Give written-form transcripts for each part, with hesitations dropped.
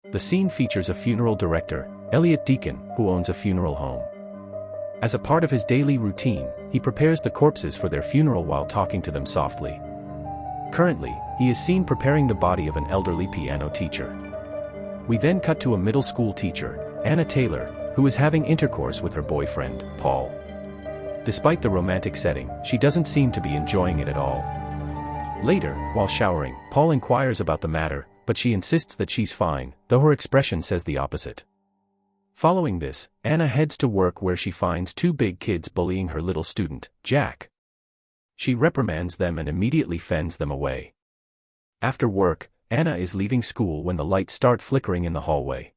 The scene features a funeral director, Elliot Deacon, who owns a funeral home. As a part of his daily routine, he prepares the corpses for their funeral while talking to them softly. Currently, he is seen preparing the body of an elderly piano teacher. We then cut to a middle school teacher, Anna Taylor, who is having intercourse with her boyfriend, Paul. Despite the romantic setting, she doesn't seem to be enjoying it at all. Later, while showering, Paul inquires about the matter, but she insists that she's fine, though her expression says the opposite. Following this, Anna heads to work where she finds two big kids bullying her little student, Jack. She reprimands them and immediately fends them away. After work, Anna is leaving school when the lights start flickering in the hallway.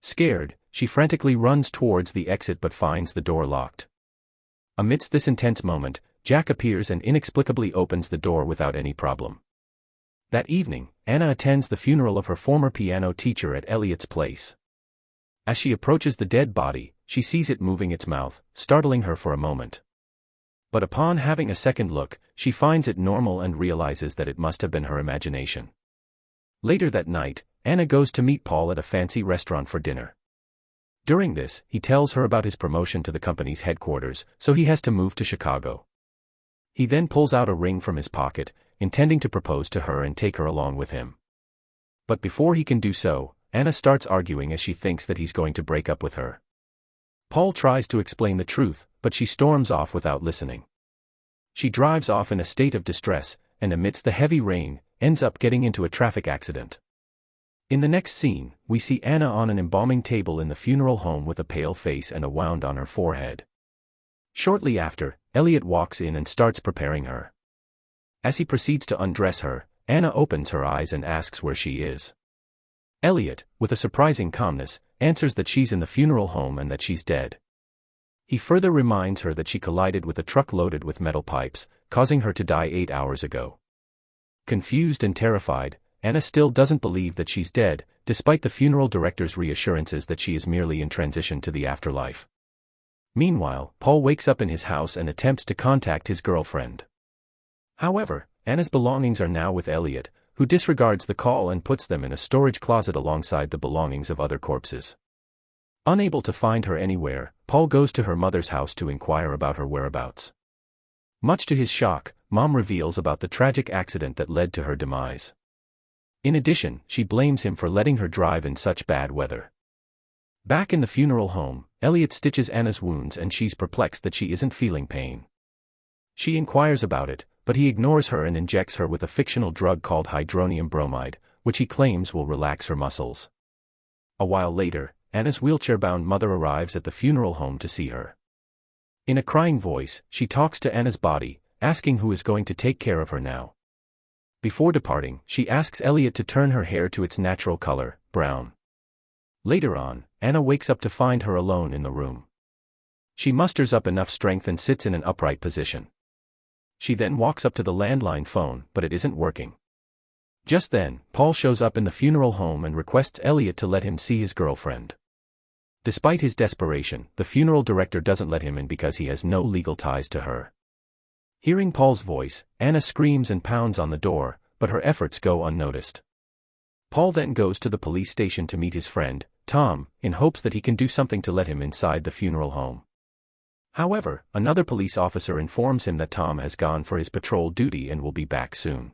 Scared, she frantically runs towards the exit but finds the door locked. Amidst this intense moment, Jack appears and inexplicably opens the door without any problem. That evening, Anna attends the funeral of her former piano teacher at Elliot's place. As she approaches the dead body, she sees it moving its mouth, startling her for a moment. But upon having a second look, she finds it normal and realizes that it must have been her imagination. Later that night, Anna goes to meet Paul at a fancy restaurant for dinner. During this, he tells her about his promotion to the company's headquarters, so he has to move to Chicago. He then pulls out a ring from his pocket, intending to propose to her and take her along with him. But before he can do so, Anna starts arguing as she thinks that he's going to break up with her. Paul tries to explain the truth, but she storms off without listening. She drives off in a state of distress, and amidst the heavy rain, ends up getting into a traffic accident. In the next scene, we see Anna on an embalming table in the funeral home with a pale face and a wound on her forehead. Shortly after, Elliot walks in and starts preparing her. As he proceeds to undress her, Anna opens her eyes and asks where she is. Elliot, with a surprising calmness, answers that she's in the funeral home and that she's dead. He further reminds her that she collided with a truck loaded with metal pipes, causing her to die 8 hours ago. Confused and terrified, Anna still doesn't believe that she's dead, despite the funeral director's reassurances that she is merely in transition to the afterlife. Meanwhile, Paul wakes up in his house and attempts to contact his girlfriend. However, Anna's belongings are now with Elliot, who disregards the call and puts them in a storage closet alongside the belongings of other corpses. Unable to find her anywhere, Paul goes to her mother's house to inquire about her whereabouts. Much to his shock, Mom reveals about the tragic accident that led to her demise. In addition, she blames him for letting her drive in such bad weather. Back in the funeral home, Elliot stitches Anna's wounds and she's perplexed that she isn't feeling pain. She inquires about it, but he ignores her and injects her with a fictional drug called hydronium bromide, which he claims will relax her muscles. A while later, Anna's wheelchair-bound mother arrives at the funeral home to see her. In a crying voice, she talks to Anna's body, asking who is going to take care of her now. Before departing, she asks Elliot to turn her hair to its natural color, brown. Later on, Anna wakes up to find her alone in the room. She musters up enough strength and sits in an upright position. She then walks up to the landline phone, but it isn't working. Just then, Paul shows up in the funeral home and requests Elliot to let him see his girlfriend. Despite his desperation, the funeral director doesn't let him in because he has no legal ties to her. Hearing Paul's voice, Anna screams and pounds on the door, but her efforts go unnoticed. Paul then goes to the police station to meet his friend, Tom, in hopes that he can do something to let him inside the funeral home. However, another police officer informs him that Tom has gone for his patrol duty and will be back soon.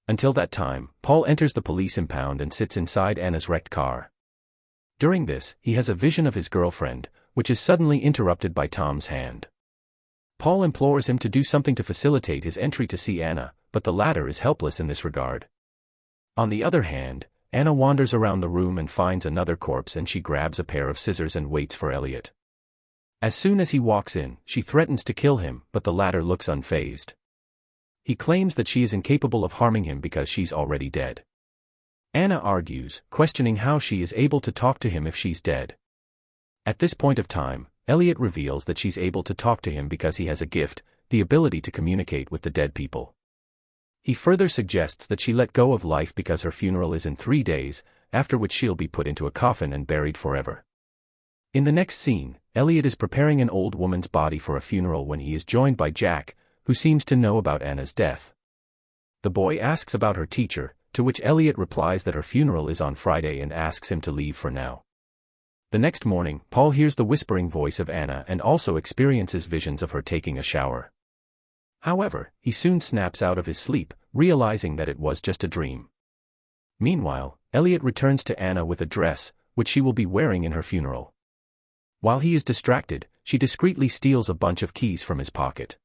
Until that time, Paul enters the police impound and sits inside Anna's wrecked car. During this, he has a vision of his girlfriend, which is suddenly interrupted by Tom's hand. Paul implores him to do something to facilitate his entry to see Anna, but the latter is helpless in this regard. On the other hand, Anna wanders around the room and finds another corpse and she grabs a pair of scissors and waits for Elliot. As soon as he walks in, she threatens to kill him, but the latter looks unfazed. He claims that she is incapable of harming him because she's already dead. Anna argues, questioning how she is able to talk to him if she's dead. At this point of time, Elliot reveals that she's able to talk to him because he has a gift, the ability to communicate with the dead people. He further suggests that she let go of life because her funeral is in 3 days, after which she'll be put into a coffin and buried forever. In the next scene, Elliot is preparing an old woman's body for a funeral when he is joined by Jack, who seems to know about Anna's death. The boy asks about her teacher, to which Elliot replies that her funeral is on Friday and asks him to leave for now. The next morning, Paul hears the whispering voice of Anna and also experiences visions of her taking a shower. However, he soon snaps out of his sleep, realizing that it was just a dream. Meanwhile, Elliot returns to Anna with a dress, which she will be wearing in her funeral. While he is distracted, she discreetly steals a bunch of keys from his pocket.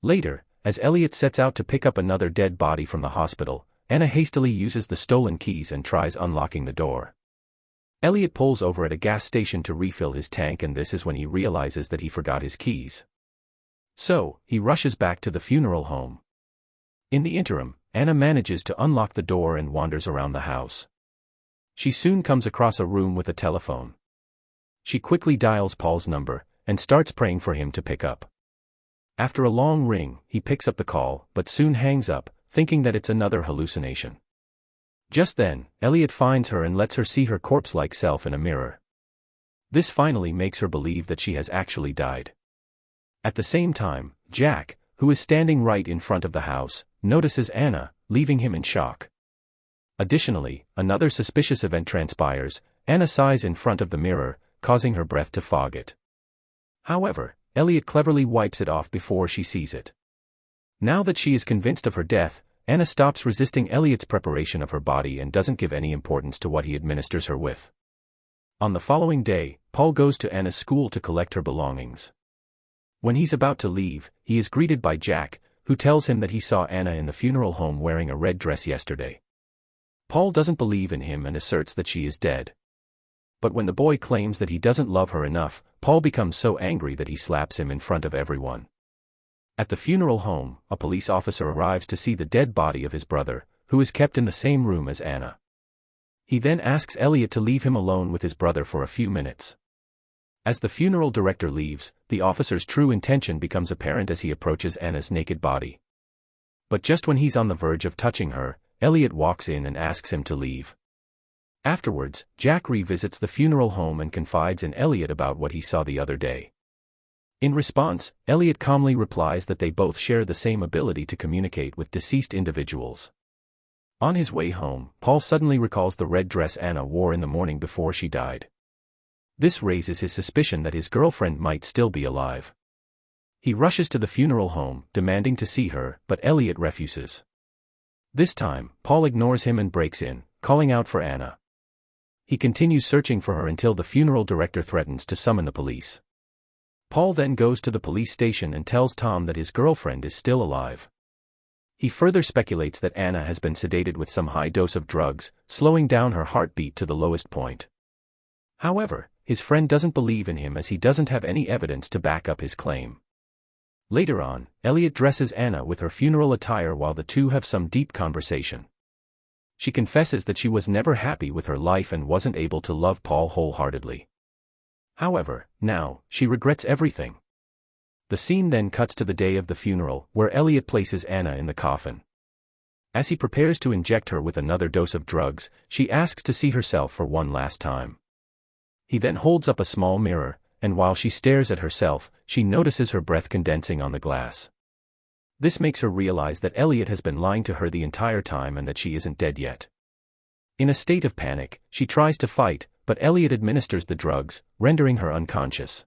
Later, as Elliot sets out to pick up another dead body from the hospital, Anna hastily uses the stolen keys and tries unlocking the door. Elliot pulls over at a gas station to refill his tank, and this is when he realizes that he forgot his keys. So, he rushes back to the funeral home. In the interim, Anna manages to unlock the door and wanders around the house. She soon comes across a room with a telephone. She quickly dials Paul's number and starts praying for him to pick up. After a long ring, he picks up the call but soon hangs up, thinking that it's another hallucination. Just then, Elliot finds her and lets her see her corpse-like self in a mirror. This finally makes her believe that she has actually died. At the same time, Jack, who is standing right in front of the house, notices Anna, leaving him in shock. Additionally, another suspicious event transpires. Anna sighs in front of the mirror, causing her breath to fog it. However, Elliot cleverly wipes it off before she sees it. Now that she is convinced of her death, Anna stops resisting Elliot's preparation of her body and doesn't give any importance to what he administers her with. On the following day, Paul goes to Anna's school to collect her belongings. When he's about to leave, he is greeted by Jack, who tells him that he saw Anna in the funeral home wearing a red dress yesterday. Paul doesn't believe in him and asserts that she is dead. But when the boy claims that he doesn't love her enough, Paul becomes so angry that he slaps him in front of everyone. At the funeral home, a police officer arrives to see the dead body of his brother, who is kept in the same room as Anna. He then asks Elliot to leave him alone with his brother for a few minutes. As the funeral director leaves, the officer's true intention becomes apparent as he approaches Anna's naked body. But just when he's on the verge of touching her, Elliot walks in and asks him to leave. Afterwards, Jack revisits the funeral home and confides in Elliot about what he saw the other day. In response, Elliot calmly replies that they both share the same ability to communicate with deceased individuals. On his way home, Paul suddenly recalls the red dress Anna wore in the morning before she died. This raises his suspicion that his girlfriend might still be alive. He rushes to the funeral home, demanding to see her, but Elliot refuses. This time, Paul ignores him and breaks in, calling out for Anna. He continues searching for her until the funeral director threatens to summon the police. Paul then goes to the police station and tells Tom that his girlfriend is still alive. He further speculates that Anna has been sedated with some high dose of drugs, slowing down her heartbeat to the lowest point. However, his friend doesn't believe in him as he doesn't have any evidence to back up his claim. Later on, Elliot dresses Anna with her funeral attire while the two have some deep conversation. She confesses that she was never happy with her life and wasn't able to love Paul wholeheartedly. However, now, she regrets everything. The scene then cuts to the day of the funeral, where Elliot places Anna in the coffin. As he prepares to inject her with another dose of drugs, she asks to see herself for one last time. He then holds up a small mirror, and while she stares at herself, she notices her breath condensing on the glass. This makes her realize that Elliot has been lying to her the entire time and that she isn't dead yet. In a state of panic, she tries to fight, but Elliot administers the drugs, rendering her unconscious.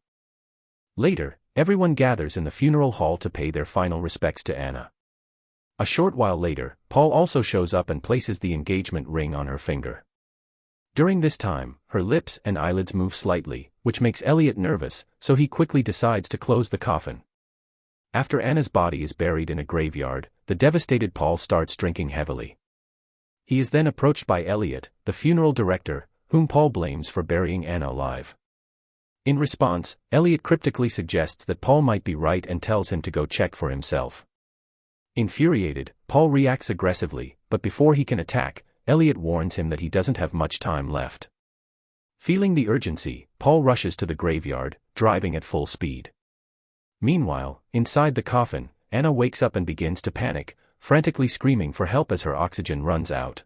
Later, everyone gathers in the funeral hall to pay their final respects to Anna. A short while later, Paul also shows up and places the engagement ring on her finger. During this time, her lips and eyelids move slightly, which makes Elliot nervous, so he quickly decides to close the coffin. After Anna's body is buried in a graveyard, the devastated Paul starts drinking heavily. He is then approached by Elliot, the funeral director, whom Paul blames for burying Anna alive. In response, Elliot cryptically suggests that Paul might be right and tells him to go check for himself. Infuriated, Paul reacts aggressively, but before he can attack, Elliot warns him that he doesn't have much time left. Feeling the urgency, Paul rushes to the graveyard, driving at full speed. Meanwhile, inside the coffin, Anna wakes up and begins to panic, frantically screaming for help as her oxygen runs out.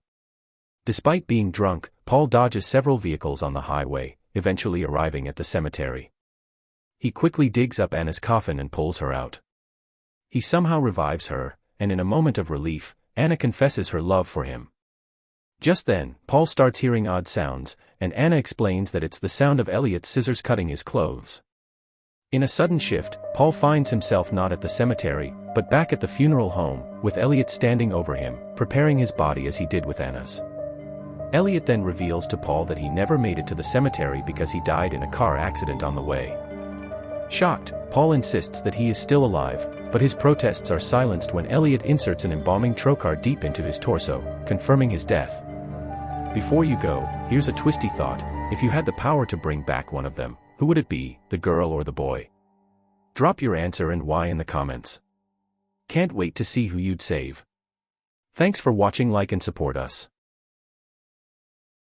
Despite being drunk, Paul dodges several vehicles on the highway, eventually arriving at the cemetery. He quickly digs up Anna's coffin and pulls her out. He somehow revives her, and in a moment of relief, Anna confesses her love for him. Just then, Paul starts hearing odd sounds, and Anna explains that it's the sound of Elliot's scissors cutting his clothes. In a sudden shift, Paul finds himself not at the cemetery, but back at the funeral home, with Elliot standing over him, preparing his body as he did with Anna's. Elliot then reveals to Paul that he never made it to the cemetery because he died in a car accident on the way. Shocked, Paul insists that he is still alive, but his protests are silenced when Elliot inserts an embalming trocar deep into his torso, confirming his death. Before you go, here's a twisty thought: if you had the power to bring back one of them, who would it be, the girl or the boy? Drop your answer and why in the comments. Can't wait to see who you'd save. Thanks for watching. Like and support us.